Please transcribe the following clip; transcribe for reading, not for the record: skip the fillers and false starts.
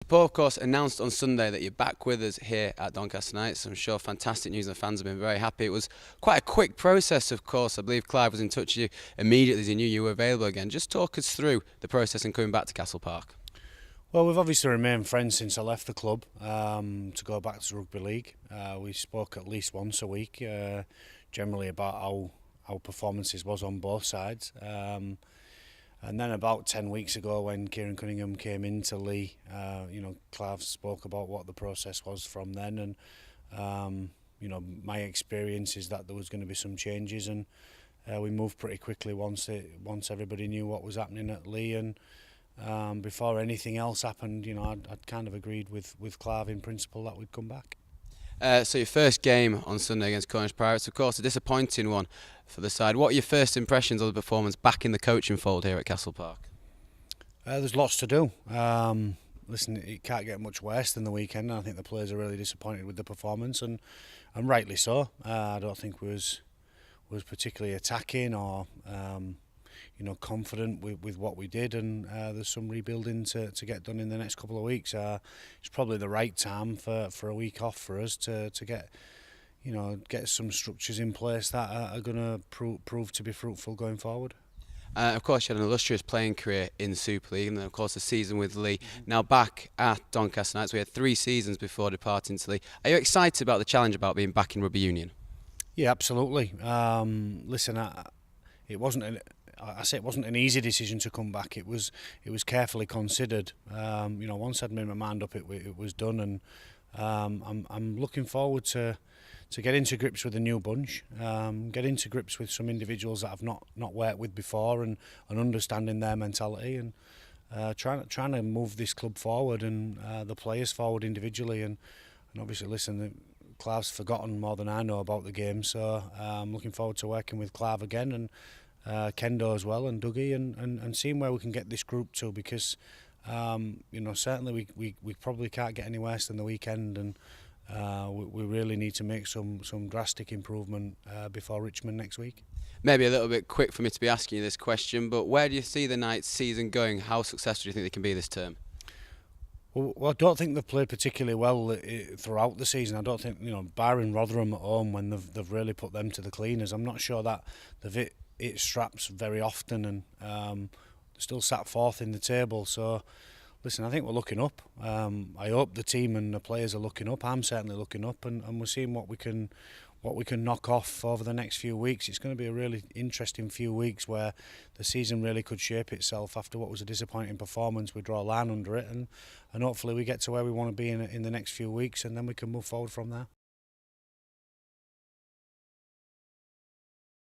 Paul, of course, announced on Sunday that you're back with us here at Doncaster Knights. I'm sure fantastic news, and the fans have been very happy. It was quite a quick process, of course. I believe Clive was in touch with you immediately as he knew you were available again. Just talk us through the process in coming back to Castle Park. Well, we've obviously remained friends since I left the club to go back to rugby league. We spoke at least once a week, generally about how our performances was on both sides. And then about 10 weeks ago, when Kieran Cunningham came into Leigh, Clive spoke about what the process was from then, and my experience is that there was going to be some changes, and we moved pretty quickly once everybody knew what was happening at Leigh, and before anything else happened, I'd kind of agreed with Clive in principle that we'd come back. So your first game on Sunday against Cornish Pirates, of course, a disappointing one for the side. What are your first impressions of the performance back in the coaching fold here at Castle Park? There's lots to do. Listen, it can't get much worse than the weekend. I think the players are really disappointed with the performance, and rightly so. I don't think we was particularly attacking or confident with what we did, and there's some rebuilding to get done in the next couple of weeks. It's probably the right time for a week off for us to get some structures in place that are going to prove to be fruitful going forward. Of course, you had an illustrious playing career in Super League, and then of course a season with Leigh. Now back at Doncaster Knights, we had 3 seasons before departing to Leigh. Are you excited about the challenge about being back in rugby union? Yeah, absolutely. Listen, it wasn't an easy decision to come back. It was carefully considered. Once I'd made my mind up, it was done, and I'm looking forward to get into grips with a new bunch, get into grips with some individuals that I've not worked with before, and understanding their mentality, and trying to move this club forward and the players forward individually, and obviously, listen, Clive's forgotten more than I know about the game, so I'm looking forward to working with Clive again, and Kendo as well, and Dougie, and seeing where we can get this group to, because certainly we probably can't get any worse than the weekend, and we really need to make some drastic improvement before Richmond next week. Maybe a little bit quick for me to be asking you this question, but where do you see the Knights season going? How successful do you think they can be this term? Well, I don't think they've played particularly well throughout the season. I don't think, barring Rotherham at home, when they've really put them to the cleaners, I'm not sure that they've hit straps very often, and still sat fourth in the table. So, listen, I think we're looking up. I hope the team and the players are looking up. I'm certainly looking up, and we're seeing what we can knock off over the next few weeks. It's going to be a really interesting few weeks where the season really could shape itself after what was a disappointing performance. We draw a line under it, and hopefully we get to where we want to be in the next few weeks, and then we can move forward from there.